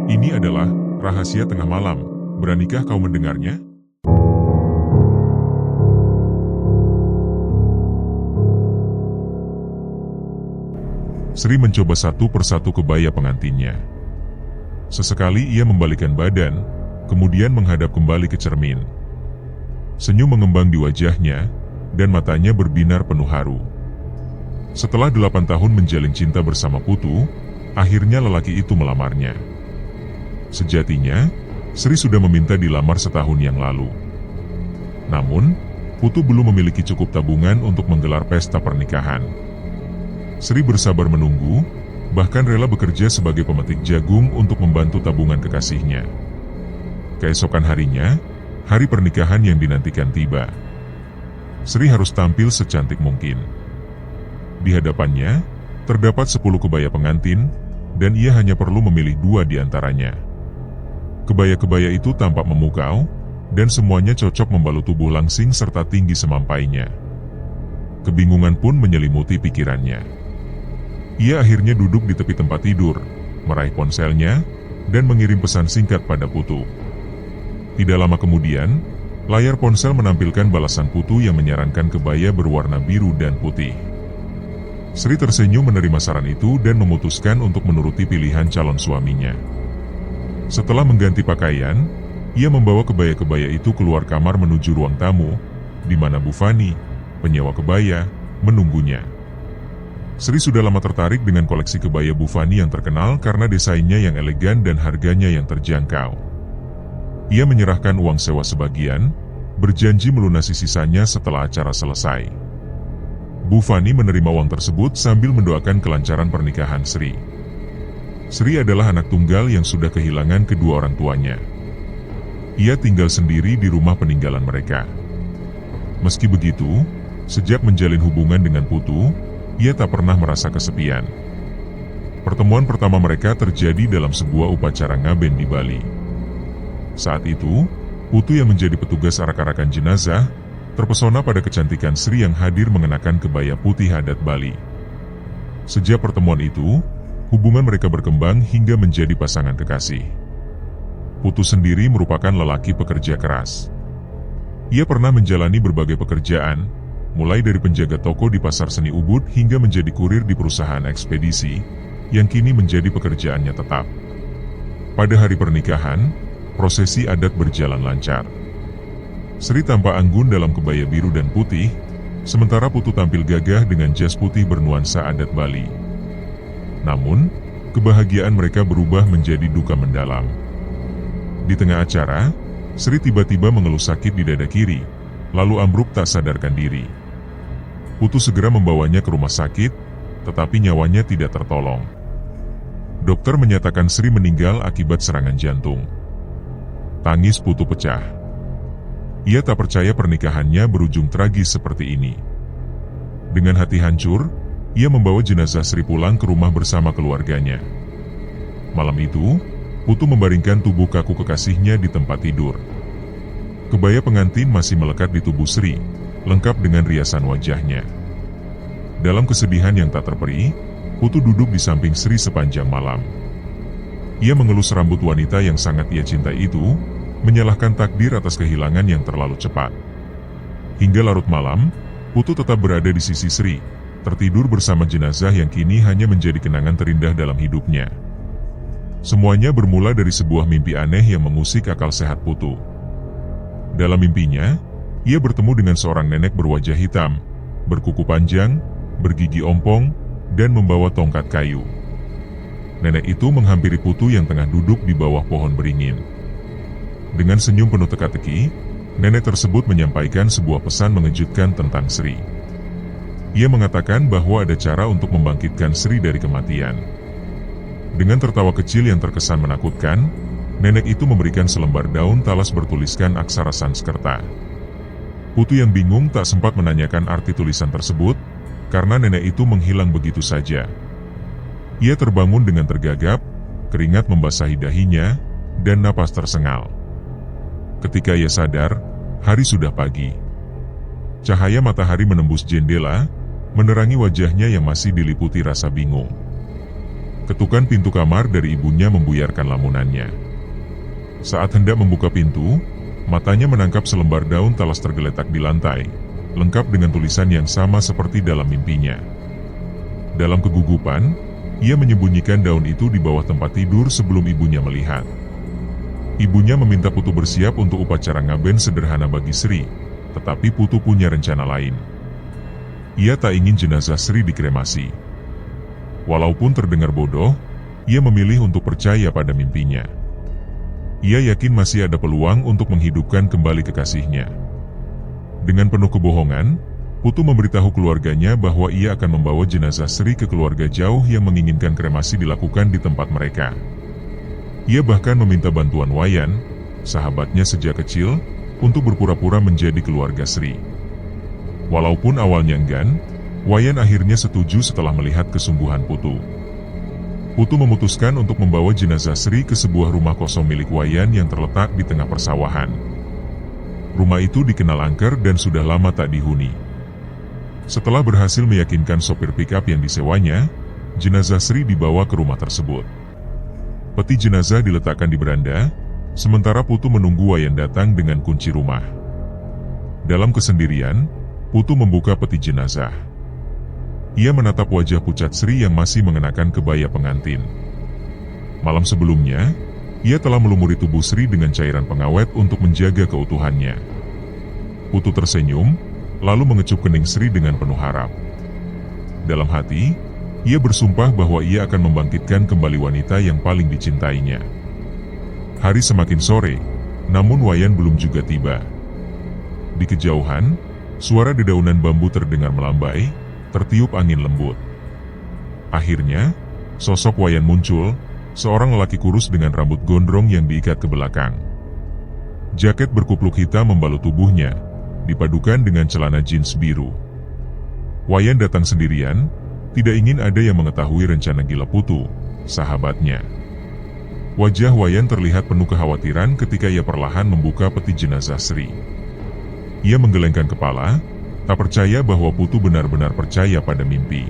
Ini adalah rahasia tengah malam. Beranikah kau mendengarnya? Sri mencoba satu persatu kebaya pengantinnya. Sesekali ia membalikkan badan, kemudian menghadap kembali ke cermin. Senyum mengembang di wajahnya, dan matanya berbinar penuh haru. Setelah 8 tahun menjalin cinta bersama Putu, akhirnya lelaki itu melamarnya. Sejatinya, Sri sudah meminta dilamar setahun yang lalu. Namun, Putu belum memiliki cukup tabungan untuk menggelar pesta pernikahan. Sri bersabar menunggu, bahkan rela bekerja sebagai pemetik jagung untuk membantu tabungan kekasihnya. Keesokan harinya, hari pernikahan yang dinantikan tiba. Sri harus tampil secantik mungkin. Di hadapannya, terdapat 10 kebaya pengantin, dan ia hanya perlu memilih 2 di antaranya. Kebaya-kebaya itu tampak memukau, dan semuanya cocok membalut tubuh langsing serta tinggi semampainya. Kebingungan pun menyelimuti pikirannya. Ia akhirnya duduk di tepi tempat tidur, meraih ponselnya, dan mengirim pesan singkat pada Putu. Tidak lama kemudian, layar ponsel menampilkan balasan Putu yang menyarankan kebaya berwarna biru dan putih. Sri tersenyum menerima saran itu dan memutuskan untuk menuruti pilihan calon suaminya. Setelah mengganti pakaian, ia membawa kebaya-kebaya itu keluar kamar menuju ruang tamu, di mana Bu Fani, penyewa kebaya, menunggunya. Sri sudah lama tertarik dengan koleksi kebaya Bu Fani yang terkenal karena desainnya yang elegan dan harganya yang terjangkau. Ia menyerahkan uang sewa sebagian, berjanji melunasi sisanya setelah acara selesai. Bu Fani menerima uang tersebut sambil mendoakan kelancaran pernikahan Sri. Sri adalah anak tunggal yang sudah kehilangan kedua orang tuanya. Ia tinggal sendiri di rumah peninggalan mereka. Meski begitu, sejak menjalin hubungan dengan Putu, ia tak pernah merasa kesepian. Pertemuan pertama mereka terjadi dalam sebuah upacara ngaben di Bali. Saat itu, Putu yang menjadi petugas arak-arakan jenazah, terpesona pada kecantikan Sri yang hadir mengenakan kebaya putih adat Bali. Sejak pertemuan itu, hubungan mereka berkembang hingga menjadi pasangan kekasih. Putu sendiri merupakan lelaki pekerja keras. Ia pernah menjalani berbagai pekerjaan, mulai dari penjaga toko di Pasar Seni Ubud hingga menjadi kurir di perusahaan ekspedisi, yang kini menjadi pekerjaannya tetap. Pada hari pernikahan, prosesi adat berjalan lancar. Sri tampak anggun dalam kebaya biru dan putih, sementara Putu tampil gagah dengan jas putih bernuansa adat Bali. Namun, kebahagiaan mereka berubah menjadi duka mendalam. Di tengah acara, Sri tiba-tiba mengeluh sakit di dada kiri, lalu ambruk tak sadarkan diri. Putu segera membawanya ke rumah sakit, tetapi nyawanya tidak tertolong. Dokter menyatakan Sri meninggal akibat serangan jantung. Tangis Putu pecah. Ia tak percaya pernikahannya berujung tragis seperti ini. Dengan hati hancur, ia membawa jenazah Sri pulang ke rumah bersama keluarganya. Malam itu, Putu membaringkan tubuh kaku kekasihnya di tempat tidur. Kebaya pengantin masih melekat di tubuh Sri, lengkap dengan riasan wajahnya. Dalam kesedihan yang tak terperi, Putu duduk di samping Sri sepanjang malam. Ia mengelus rambut wanita yang sangat ia cintai itu, menyalahkan takdir atas kehilangan yang terlalu cepat. Hingga larut malam, Putu tetap berada di sisi Sri, tertidur bersama jenazah yang kini hanya menjadi kenangan terindah dalam hidupnya. Semuanya bermula dari sebuah mimpi aneh yang mengusik akal sehat Putu. Dalam mimpinya, ia bertemu dengan seorang nenek berwajah hitam, berkuku panjang, bergigi ompong, dan membawa tongkat kayu. Nenek itu menghampiri Putu yang tengah duduk di bawah pohon beringin. Dengan senyum penuh teka-teki, nenek tersebut menyampaikan sebuah pesan mengejutkan tentang Sri. Ia mengatakan bahwa ada cara untuk membangkitkan Sri dari kematian. Dengan tertawa kecil yang terkesan menakutkan, nenek itu memberikan selembar daun talas bertuliskan aksara Sanskerta. Putu yang bingung tak sempat menanyakan arti tulisan tersebut, karena nenek itu menghilang begitu saja. Ia terbangun dengan tergagap, keringat membasahi dahinya, dan napas tersengal. Ketika ia sadar, hari sudah pagi. Cahaya matahari menembus jendela, menerangi wajahnya yang masih diliputi rasa bingung. Ketukan pintu kamar dari ibunya membuyarkan lamunannya. Saat hendak membuka pintu, matanya menangkap selembar daun talas tergeletak di lantai, lengkap dengan tulisan yang sama seperti dalam mimpinya. Dalam kegugupan, ia menyembunyikan daun itu di bawah tempat tidur sebelum ibunya melihat. Ibunya meminta Putu bersiap untuk upacara ngaben sederhana bagi Sri, tetapi Putu punya rencana lain. Ia tak ingin jenazah Sri dikremasi. Walaupun terdengar bodoh, ia memilih untuk percaya pada mimpinya. Ia yakin masih ada peluang untuk menghidupkan kembali kekasihnya. Dengan penuh kebohongan, Putu memberitahu keluarganya bahwa ia akan membawa jenazah Sri ke keluarga jauh yang menginginkan kremasi dilakukan di tempat mereka. Ia bahkan meminta bantuan Wayan, sahabatnya sejak kecil, untuk berpura-pura menjadi keluarga Sri. Walaupun awalnya enggan, Wayan akhirnya setuju setelah melihat kesungguhan Putu. Putu memutuskan untuk membawa jenazah Sri ke sebuah rumah kosong milik Wayan yang terletak di tengah persawahan. Rumah itu dikenal angker dan sudah lama tak dihuni. Setelah berhasil meyakinkan sopir pickup yang disewanya, jenazah Sri dibawa ke rumah tersebut. Peti jenazah diletakkan di beranda, sementara Putu menunggu Wayan datang dengan kunci rumah. Dalam kesendirian, Putu membuka peti jenazah. Ia menatap wajah pucat Sri yang masih mengenakan kebaya pengantin. Malam sebelumnya, ia telah melumuri tubuh Sri dengan cairan pengawet untuk menjaga keutuhannya. Putu tersenyum, lalu mengecup kening Sri dengan penuh harap. Dalam hati, ia bersumpah bahwa ia akan membangkitkan kembali wanita yang paling dicintainya. Hari semakin sore, namun Wayan belum juga tiba. Di kejauhan, suara dedaunan bambu terdengar melambai, tertiup angin lembut. Akhirnya, sosok Wayan muncul, seorang lelaki kurus dengan rambut gondrong yang diikat ke belakang. Jaket berkupluk hitam membalut tubuhnya, dipadukan dengan celana jeans biru. Wayan datang sendirian, tidak ingin ada yang mengetahui rencana gila Putu, sahabatnya. Wajah Wayan terlihat penuh kekhawatiran ketika ia perlahan membuka peti jenazah Sri. Ia menggelengkan kepala, tak percaya bahwa Putu benar-benar percaya pada mimpi.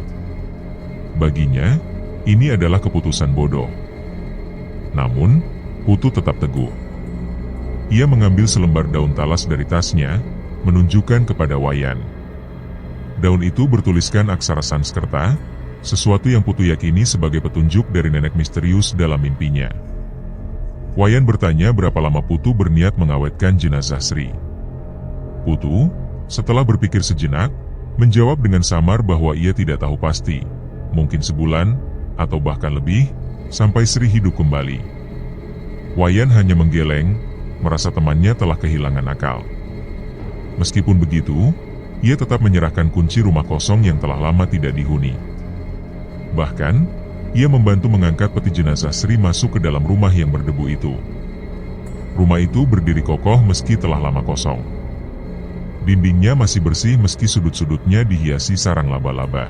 Baginya, ini adalah keputusan bodoh. Namun, Putu tetap teguh. Ia mengambil selembar daun talas dari tasnya, menunjukkan kepada Wayan. Daun itu bertuliskan aksara Sanskerta, sesuatu yang Putu yakini sebagai petunjuk dari nenek misterius dalam mimpinya. Wayan bertanya berapa lama Putu berniat mengawetkan jenazah Sri. Putu, setelah berpikir sejenak, menjawab dengan samar bahwa ia tidak tahu pasti, mungkin sebulan, atau bahkan lebih, sampai Sri hidup kembali. Wayan hanya menggeleng, merasa temannya telah kehilangan akal. Meskipun begitu, ia tetap menyerahkan kunci rumah kosong yang telah lama tidak dihuni. Bahkan, ia membantu mengangkat peti jenazah Sri masuk ke dalam rumah yang berdebu itu. Rumah itu berdiri kokoh meski telah lama kosong. Dindingnya masih bersih meski sudut-sudutnya dihiasi sarang laba-laba.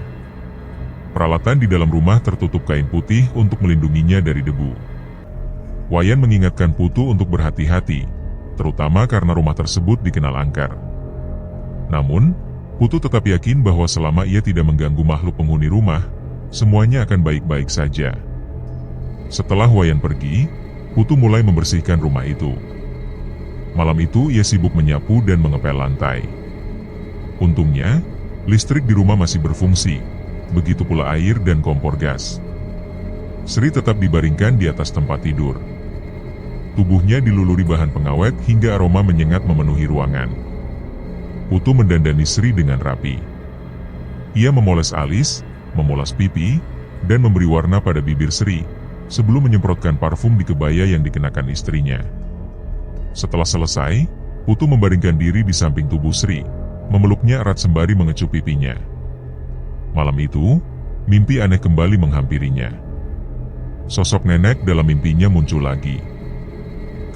Peralatan di dalam rumah tertutup kain putih untuk melindunginya dari debu. Wayan mengingatkan Putu untuk berhati-hati, terutama karena rumah tersebut dikenal angker. Namun, Putu tetap yakin bahwa selama ia tidak mengganggu makhluk penghuni rumah, semuanya akan baik-baik saja. Setelah Wayan pergi, Putu mulai membersihkan rumah itu. Malam itu ia sibuk menyapu dan mengepel lantai. Untungnya, listrik di rumah masih berfungsi, begitu pula air dan kompor gas. Sri tetap dibaringkan di atas tempat tidur. Tubuhnya diluluri bahan pengawet hingga aroma menyengat memenuhi ruangan. Putu mendandani Sri dengan rapi. Ia memoles alis, memolas pipi, dan memberi warna pada bibir Sri, sebelum menyemprotkan parfum di kebaya yang dikenakan istrinya. Setelah selesai, Putu membaringkan diri di samping tubuh Sri, memeluknya erat sembari mengecup pipinya. Malam itu, mimpi aneh kembali menghampirinya. Sosok nenek dalam mimpinya muncul lagi.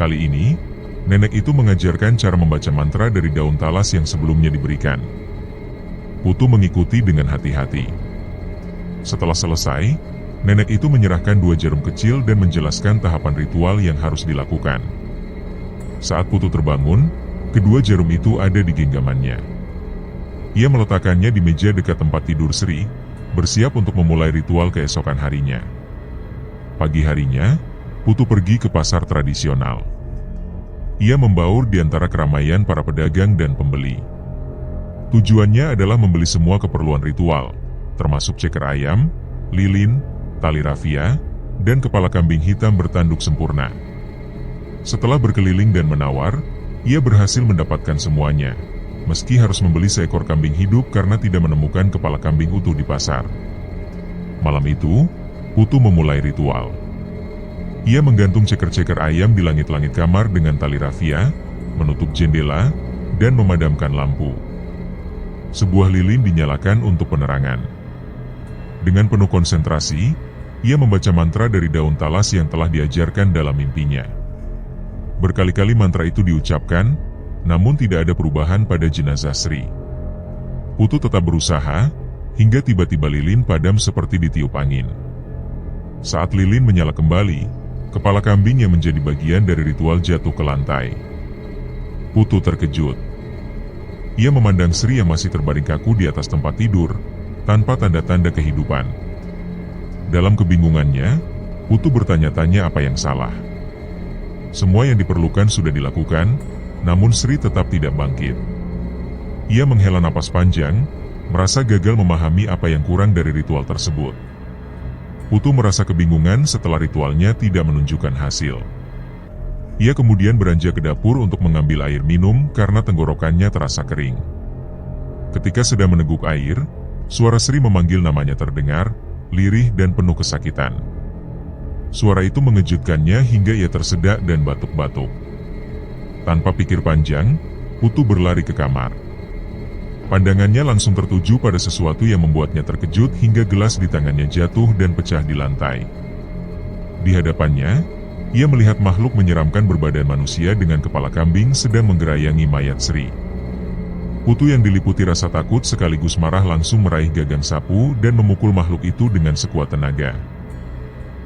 Kali ini, nenek itu mengajarkan cara membaca mantra dari daun talas yang sebelumnya diberikan. Putu mengikuti dengan hati-hati. Setelah selesai, nenek itu menyerahkan 2 jarum kecil dan menjelaskan tahapan ritual yang harus dilakukan. Saat Putu terbangun, kedua jarum itu ada di genggamannya. Ia meletakkannya di meja dekat tempat tidur Sri, bersiap untuk memulai ritual keesokan harinya. Pagi harinya, Putu pergi ke pasar tradisional. Ia membaur di antara keramaian para pedagang dan pembeli. Tujuannya adalah membeli semua keperluan ritual, termasuk ceker ayam, lilin, tali rafia, dan kepala kambing hitam bertanduk sempurna. Setelah berkeliling dan menawar, ia berhasil mendapatkan semuanya, meski harus membeli seekor kambing hidup karena tidak menemukan kepala kambing utuh di pasar. Malam itu, Putu memulai ritual. Ia menggantung ceker-ceker ayam di langit-langit kamar dengan tali rafia, menutup jendela, dan memadamkan lampu. Sebuah lilin dinyalakan untuk penerangan. Dengan penuh konsentrasi, ia membaca mantra dari daun talas yang telah diajarkan dalam mimpinya. Berkali-kali mantra itu diucapkan, namun tidak ada perubahan pada jenazah Sri. Putu tetap berusaha, hingga tiba-tiba lilin padam seperti ditiup angin. Saat lilin menyala kembali, kepala kambing yang menjadi bagian dari ritual jatuh ke lantai. Putu terkejut. Ia memandang Sri yang masih terbaring kaku di atas tempat tidur, tanpa tanda-tanda kehidupan. Dalam kebingungannya, Putu bertanya-tanya apa yang salah. Semua yang diperlukan sudah dilakukan, namun Sri tetap tidak bangkit. Ia menghela napas panjang, merasa gagal memahami apa yang kurang dari ritual tersebut. Putu merasa kebingungan setelah ritualnya tidak menunjukkan hasil. Ia kemudian beranjak ke dapur untuk mengambil air minum karena tenggorokannya terasa kering. Ketika sedang meneguk air, suara Sri memanggil namanya terdengar, lirih dan penuh kesakitan. Suara itu mengejutkannya hingga ia tersedak dan batuk-batuk. Tanpa pikir panjang, Putu berlari ke kamar. Pandangannya langsung tertuju pada sesuatu yang membuatnya terkejut hingga gelas di tangannya jatuh dan pecah di lantai. Di hadapannya, ia melihat makhluk menyeramkan berbadan manusia dengan kepala kambing sedang menggerayangi mayat Sri. Putu yang diliputi rasa takut sekaligus marah langsung meraih gagang sapu dan memukul makhluk itu dengan sekuat tenaga.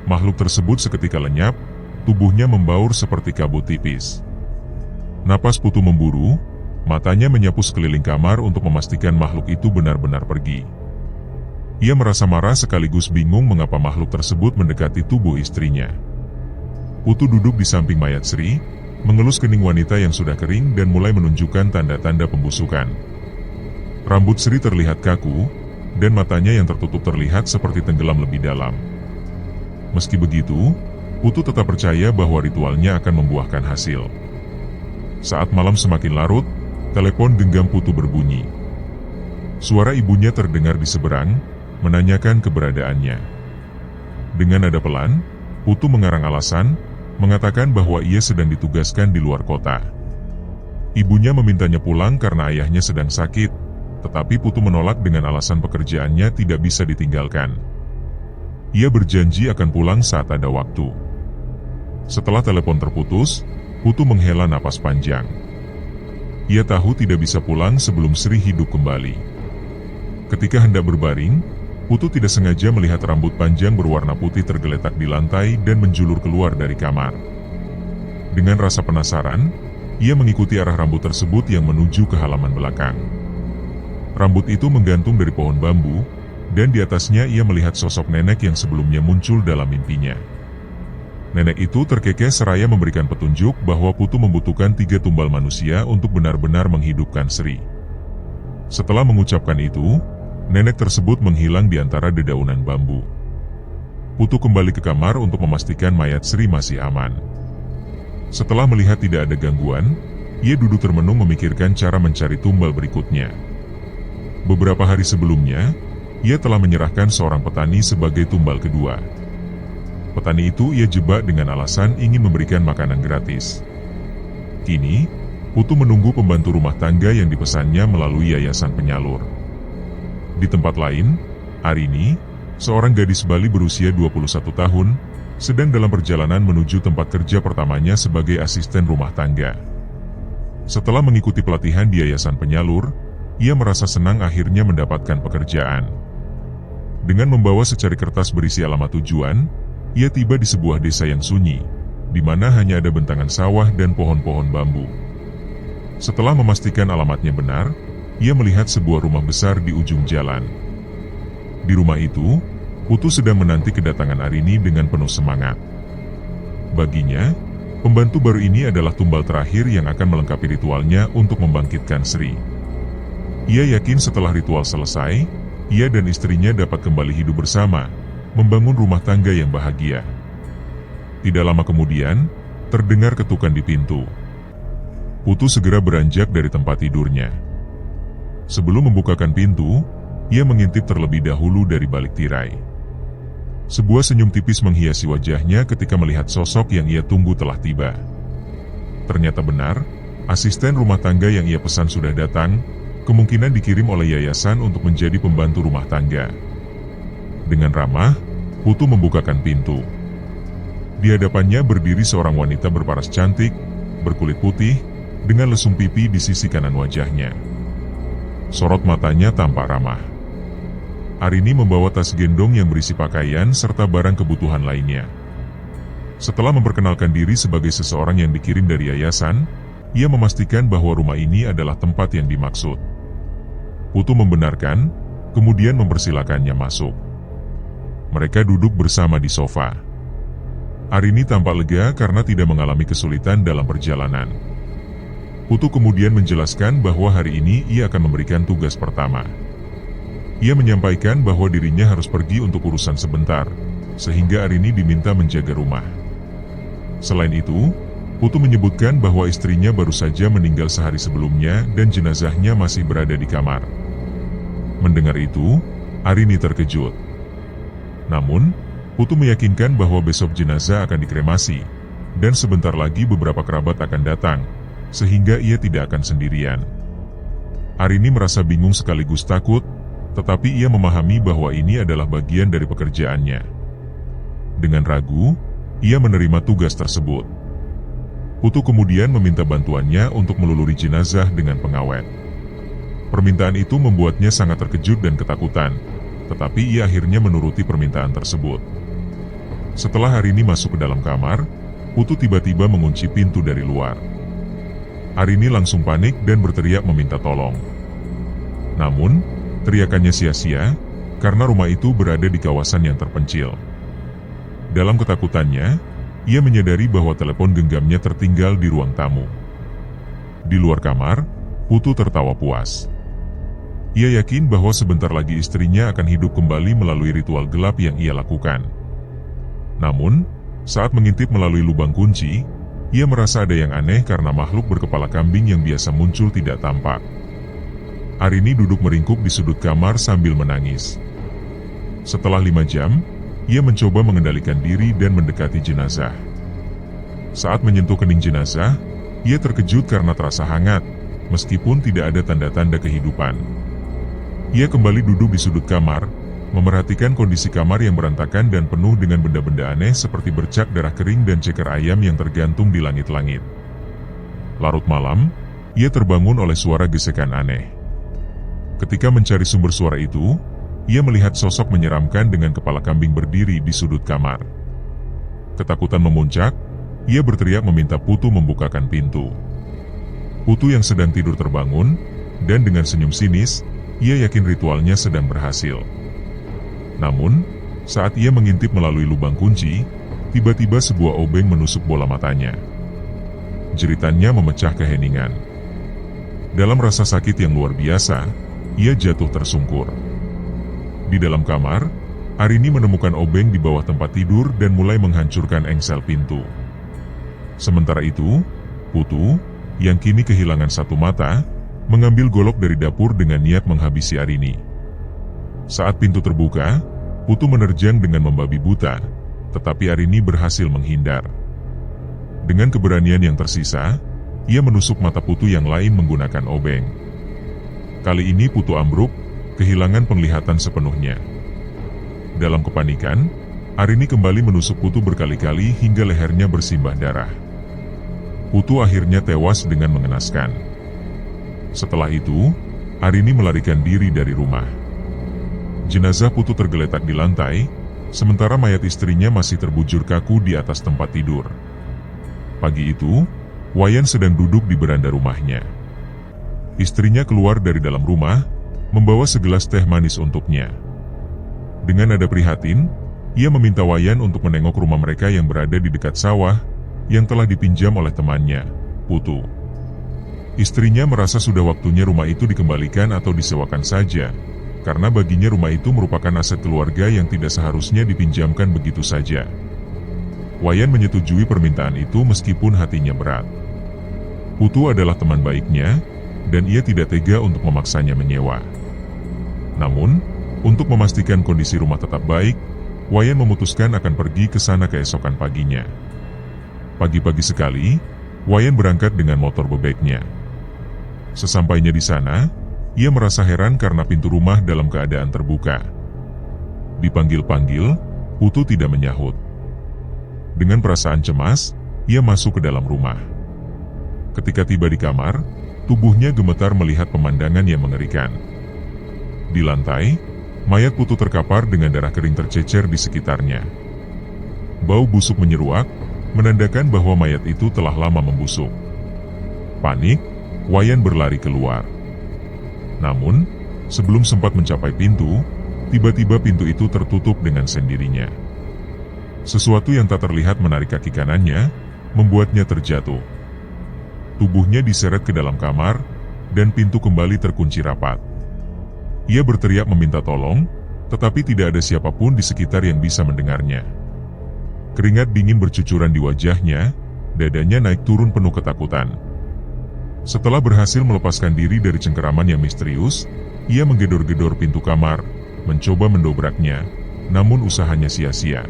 Makhluk tersebut seketika lenyap, tubuhnya membaur seperti kabut tipis. Napas Putu memburu, matanya menyapu sekeliling kamar untuk memastikan makhluk itu benar-benar pergi. Ia merasa marah sekaligus bingung mengapa makhluk tersebut mendekati tubuh istrinya. Putu duduk di samping mayat Sri, mengelus kening wanita yang sudah kering dan mulai menunjukkan tanda-tanda pembusukan. Rambut Sri terlihat kaku, dan matanya yang tertutup terlihat seperti tenggelam lebih dalam. Meski begitu, Putu tetap percaya bahwa ritualnya akan membuahkan hasil. Saat malam semakin larut, telepon genggam Putu berbunyi. Suara ibunya terdengar di seberang, menanyakan keberadaannya. Dengan nada pelan, Putu mengarang alasan, mengatakan bahwa ia sedang ditugaskan di luar kota. Ibunya memintanya pulang karena ayahnya sedang sakit, tetapi Putu menolak dengan alasan pekerjaannya tidak bisa ditinggalkan. Ia berjanji akan pulang saat ada waktu. Setelah telepon terputus, Putu menghela napas panjang. Ia tahu tidak bisa pulang sebelum Sri hidup kembali. Ketika hendak berbaring, Putu tidak sengaja melihat rambut panjang berwarna putih tergeletak di lantai dan menjulur keluar dari kamar. Dengan rasa penasaran, ia mengikuti arah rambut tersebut yang menuju ke halaman belakang. Rambut itu menggantung dari pohon bambu, dan di atasnya ia melihat sosok nenek yang sebelumnya muncul dalam mimpinya. Nenek itu terkekeh seraya memberikan petunjuk bahwa Putu membutuhkan 3 tumbal manusia untuk benar-benar menghidupkan Sri. Setelah mengucapkan itu, nenek tersebut menghilang di antara dedaunan bambu. Putu kembali ke kamar untuk memastikan mayat Sri masih aman. Setelah melihat tidak ada gangguan, ia duduk termenung memikirkan cara mencari tumbal berikutnya. Beberapa hari sebelumnya, ia telah menyerahkan seorang petani sebagai tumbal kedua. Petani itu ia jebak dengan alasan ingin memberikan makanan gratis. Kini, Putu menunggu pembantu rumah tangga yang dipesannya melalui yayasan penyalur. Di tempat lain, Arini, seorang gadis Bali berusia 21 tahun, sedang dalam perjalanan menuju tempat kerja pertamanya sebagai asisten rumah tangga. Setelah mengikuti pelatihan di yayasan penyalur, ia merasa senang akhirnya mendapatkan pekerjaan. Dengan membawa secari kertas berisi alamat tujuan, ia tiba di sebuah desa yang sunyi, di mana hanya ada bentangan sawah dan pohon-pohon bambu. Setelah memastikan alamatnya benar, ia melihat sebuah rumah besar di ujung jalan. Di rumah itu, Putu sedang menanti kedatangan Arini dengan penuh semangat. Baginya, pembantu baru ini adalah tumbal terakhir yang akan melengkapi ritualnya untuk membangkitkan Sri. Ia yakin setelah ritual selesai, ia dan istrinya dapat kembali hidup bersama, membangun rumah tangga yang bahagia. Tidak lama kemudian, terdengar ketukan di pintu. Putu segera beranjak dari tempat tidurnya. Sebelum membukakan pintu, ia mengintip terlebih dahulu dari balik tirai. Sebuah senyum tipis menghiasi wajahnya ketika melihat sosok yang ia tunggu telah tiba. Ternyata benar, asisten rumah tangga yang ia pesan sudah datang, kemungkinan dikirim oleh yayasan untuk menjadi pembantu rumah tangga. Dengan ramah, Putu membukakan pintu. Di hadapannya berdiri seorang wanita berparas cantik, berkulit putih, dengan lesung pipi di sisi kanan wajahnya. Sorot matanya tampak ramah. Arini membawa tas gendong yang berisi pakaian serta barang kebutuhan lainnya. Setelah memperkenalkan diri sebagai seseorang yang dikirim dari yayasan, ia memastikan bahwa rumah ini adalah tempat yang dimaksud. Putu membenarkan, kemudian mempersilakannya masuk. Mereka duduk bersama di sofa. Arini tampak lega karena tidak mengalami kesulitan dalam perjalanan. Putu kemudian menjelaskan bahwa hari ini ia akan memberikan tugas pertama. Ia menyampaikan bahwa dirinya harus pergi untuk urusan sebentar, sehingga Arini diminta menjaga rumah. Selain itu, Putu menyebutkan bahwa istrinya baru saja meninggal sehari sebelumnya dan jenazahnya masih berada di kamar. Mendengar itu, Arini terkejut. Namun, Putu meyakinkan bahwa besok jenazah akan dikremasi, dan sebentar lagi beberapa kerabat akan datang, sehingga ia tidak akan sendirian. Arini merasa bingung sekaligus takut, tetapi ia memahami bahwa ini adalah bagian dari pekerjaannya. Dengan ragu, ia menerima tugas tersebut. Putu kemudian meminta bantuannya untuk meluluri jenazah dengan pengawet. Permintaan itu membuatnya sangat terkejut dan ketakutan, tetapi ia akhirnya menuruti permintaan tersebut. Setelah Arini masuk ke dalam kamar, Putu tiba-tiba mengunci pintu dari luar. Arini langsung panik dan berteriak meminta tolong. Namun, teriakannya sia-sia, karena rumah itu berada di kawasan yang terpencil. Dalam ketakutannya, ia menyadari bahwa telepon genggamnya tertinggal di ruang tamu. Di luar kamar, Putu tertawa puas. Ia yakin bahwa sebentar lagi istrinya akan hidup kembali melalui ritual gelap yang ia lakukan. Namun, saat mengintip melalui lubang kunci, ia merasa ada yang aneh karena makhluk berkepala kambing yang biasa muncul tidak tampak. Arini duduk meringkuk di sudut kamar sambil menangis. Setelah 5 jam, ia mencoba mengendalikan diri dan mendekati jenazah. Saat menyentuh kening jenazah, ia terkejut karena terasa hangat, meskipun tidak ada tanda-tanda kehidupan. Ia kembali duduk di sudut kamar, memerhatikan kondisi kamar yang berantakan dan penuh dengan benda-benda aneh seperti bercak darah kering dan ceker ayam yang tergantung di langit-langit. Larut malam, ia terbangun oleh suara gesekan aneh. Ketika mencari sumber suara itu, ia melihat sosok menyeramkan dengan kepala kambing berdiri di sudut kamar. Ketakutan memuncak, ia berteriak meminta Putu membukakan pintu. Putu yang sedang tidur terbangun, dan dengan senyum sinis, ia yakin ritualnya sedang berhasil. Namun, saat ia mengintip melalui lubang kunci, tiba-tiba sebuah obeng menusuk bola matanya. Jeritannya memecah keheningan. Dalam rasa sakit yang luar biasa, ia jatuh tersungkur. Di dalam kamar, Arini menemukan obeng di bawah tempat tidur dan mulai menghancurkan engsel pintu. Sementara itu, Putu, yang kini kehilangan satu mata, mengambil golok dari dapur dengan niat menghabisi Arini. Saat pintu terbuka, Putu menerjang dengan membabi buta, tetapi Arini berhasil menghindar. Dengan keberanian yang tersisa, ia menusuk mata Putu yang lain menggunakan obeng. Kali ini Putu ambruk, kehilangan penglihatan sepenuhnya. Dalam kepanikan, Arini kembali menusuk Putu berkali-kali hingga lehernya bersimbah darah. Putu akhirnya tewas dengan mengenaskan. Setelah itu, Arini melarikan diri dari rumah. Jenazah Putu tergeletak di lantai, sementara mayat istrinya masih terbujur kaku di atas tempat tidur. Pagi itu, Wayan sedang duduk di beranda rumahnya. Istrinya keluar dari dalam rumah, membawa segelas teh manis untuknya. Dengan nada prihatin, ia meminta Wayan untuk menengok rumah mereka yang berada di dekat sawah, yang telah dipinjam oleh temannya, Putu. Istrinya merasa sudah waktunya rumah itu dikembalikan atau disewakan saja, karena baginya rumah itu merupakan aset keluarga yang tidak seharusnya dipinjamkan begitu saja. Wayan menyetujui permintaan itu meskipun hatinya berat. Putu adalah teman baiknya, dan ia tidak tega untuk memaksanya menyewa. Namun, untuk memastikan kondisi rumah tetap baik, Wayan memutuskan akan pergi ke sana keesokan paginya. Pagi-pagi sekali, Wayan berangkat dengan motor bebeknya. Sesampainya di sana, ia merasa heran karena pintu rumah dalam keadaan terbuka. Dipanggil-panggil, Putu tidak menyahut. Dengan perasaan cemas, ia masuk ke dalam rumah. Ketika tiba di kamar, tubuhnya gemetar melihat pemandangan yang mengerikan. Di lantai, mayat Putu terkapar dengan darah kering tercecer di sekitarnya. Bau busuk menyeruak, menandakan bahwa mayat itu telah lama membusuk. Panik, Wayan berlari keluar. Namun, sebelum sempat mencapai pintu, tiba-tiba pintu itu tertutup dengan sendirinya. Sesuatu yang tak terlihat menarik kaki kanannya, membuatnya terjatuh. Tubuhnya diseret ke dalam kamar, dan pintu kembali terkunci rapat. Ia berteriak meminta tolong, tetapi tidak ada siapapun di sekitar yang bisa mendengarnya. Keringat dingin bercucuran di wajahnya, dadanya naik turun penuh ketakutan. Setelah berhasil melepaskan diri dari cengkeraman yang misterius, ia menggedor-gedor pintu kamar, mencoba mendobraknya, namun usahanya sia-sia.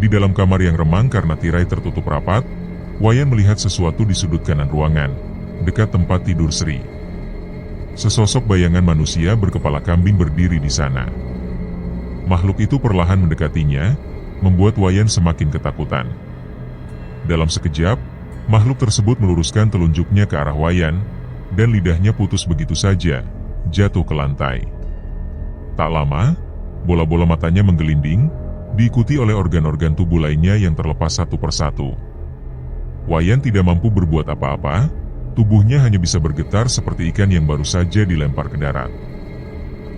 Di dalam kamar yang remang karena tirai tertutup rapat, Wayan melihat sesuatu di sudut kanan ruangan, dekat tempat tidur Sri. Sesosok bayangan manusia berkepala kambing berdiri di sana. Makhluk itu perlahan mendekatinya, membuat Wayan semakin ketakutan. Dalam sekejap, makhluk tersebut meluruskan telunjuknya ke arah Wayan, dan lidahnya putus begitu saja, jatuh ke lantai. Tak lama, bola-bola matanya menggelinding, diikuti oleh organ-organ tubuh lainnya yang terlepas satu persatu. Wayan tidak mampu berbuat apa-apa, tubuhnya hanya bisa bergetar seperti ikan yang baru saja dilempar ke darat.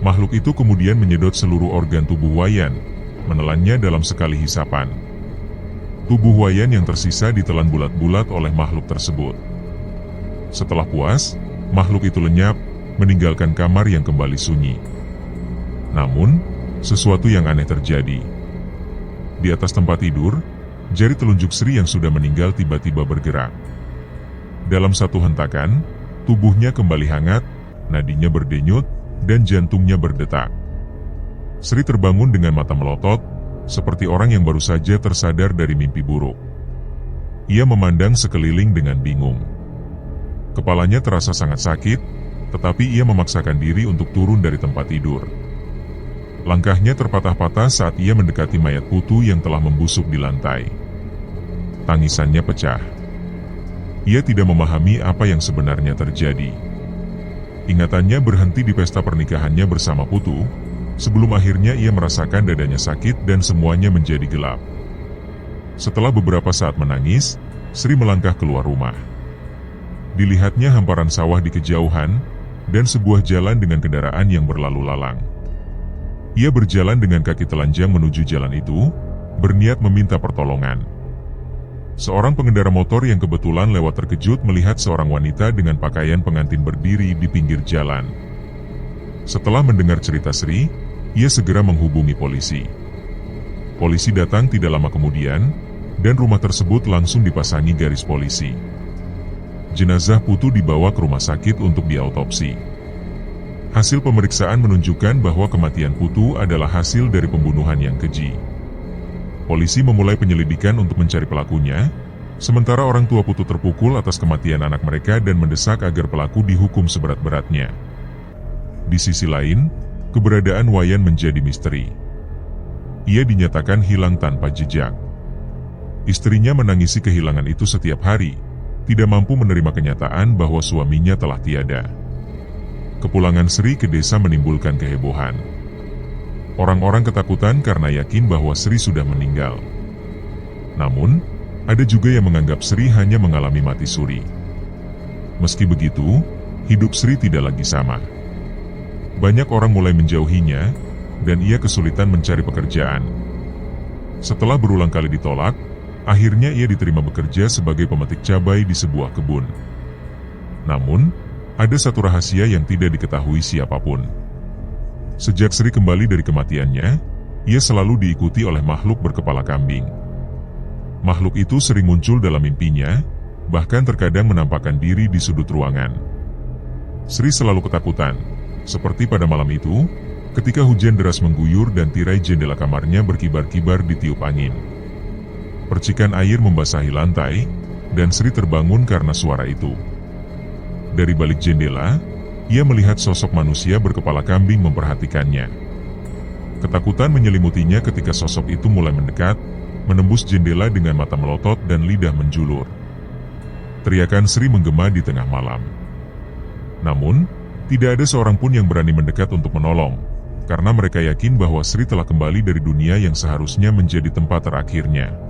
Makhluk itu kemudian menyedot seluruh organ tubuh Wayan, menelannya dalam sekali hisapan. Tubuh Wayan yang tersisa ditelan bulat-bulat oleh makhluk tersebut. Setelah puas, makhluk itu lenyap, meninggalkan kamar yang kembali sunyi. Namun, sesuatu yang aneh terjadi. Di atas tempat tidur, jari telunjuk Sri yang sudah meninggal tiba-tiba bergerak. Dalam satu hentakan, tubuhnya kembali hangat, nadinya berdenyut, dan jantungnya berdetak. Sri terbangun dengan mata melotot, seperti orang yang baru saja tersadar dari mimpi buruk. Ia memandang sekeliling dengan bingung. Kepalanya terasa sangat sakit, tetapi ia memaksakan diri untuk turun dari tempat tidur. Langkahnya terpatah-patah saat ia mendekati mayat Putu yang telah membusuk di lantai. Tangisannya pecah. Ia tidak memahami apa yang sebenarnya terjadi. Ingatannya berhenti di pesta pernikahannya bersama Putu, sebelum akhirnya ia merasakan dadanya sakit dan semuanya menjadi gelap. Setelah beberapa saat menangis, Sri melangkah keluar rumah. Dilihatnya hamparan sawah di kejauhan, dan sebuah jalan dengan kendaraan yang berlalu lalang. Ia berjalan dengan kaki telanjang menuju jalan itu, berniat meminta pertolongan. Seorang pengendara motor yang kebetulan lewat terkejut melihat seorang wanita dengan pakaian pengantin berdiri di pinggir jalan. Setelah mendengar cerita Sri, ia segera menghubungi polisi. Polisi datang tidak lama kemudian, dan rumah tersebut langsung dipasangi garis polisi. Jenazah Putu dibawa ke rumah sakit untuk diautopsi. Hasil pemeriksaan menunjukkan bahwa kematian Putu adalah hasil dari pembunuhan yang keji. Polisi memulai penyelidikan untuk mencari pelakunya, sementara orang tua Putu terpukul atas kematian anak mereka dan mendesak agar pelaku dihukum seberat-beratnya. Di sisi lain, keberadaan Wayan menjadi misteri. Ia dinyatakan hilang tanpa jejak. Istrinya menangisi kehilangan itu setiap hari, tidak mampu menerima kenyataan bahwa suaminya telah tiada. Kepulangan Sri ke desa menimbulkan kehebohan. Orang-orang ketakutan karena yakin bahwa Sri sudah meninggal. Namun, ada juga yang menganggap Sri hanya mengalami mati suri. Meski begitu, hidup Sri tidak lagi sama. Banyak orang mulai menjauhinya, dan ia kesulitan mencari pekerjaan. Setelah berulang kali ditolak, akhirnya ia diterima bekerja sebagai pemetik cabai di sebuah kebun. Namun, ada satu rahasia yang tidak diketahui siapapun. Sejak Sri kembali dari kematiannya, ia selalu diikuti oleh makhluk berkepala kambing. Makhluk itu sering muncul dalam mimpinya, bahkan terkadang menampakkan diri di sudut ruangan. Sri selalu ketakutan, seperti pada malam itu, ketika hujan deras mengguyur dan tirai jendela kamarnya berkibar-kibar ditiup angin. Percikan air membasahi lantai, dan Sri terbangun karena suara itu. Dari balik jendela, ia melihat sosok manusia berkepala kambing memperhatikannya. Ketakutan menyelimutinya ketika sosok itu mulai mendekat, menembus jendela dengan mata melotot dan lidah menjulur. Teriakan Sri menggema di tengah malam. Namun, tidak ada seorang pun yang berani mendekat untuk menolong, karena mereka yakin bahwa Sri telah kembali dari dunia yang seharusnya menjadi tempat terakhirnya.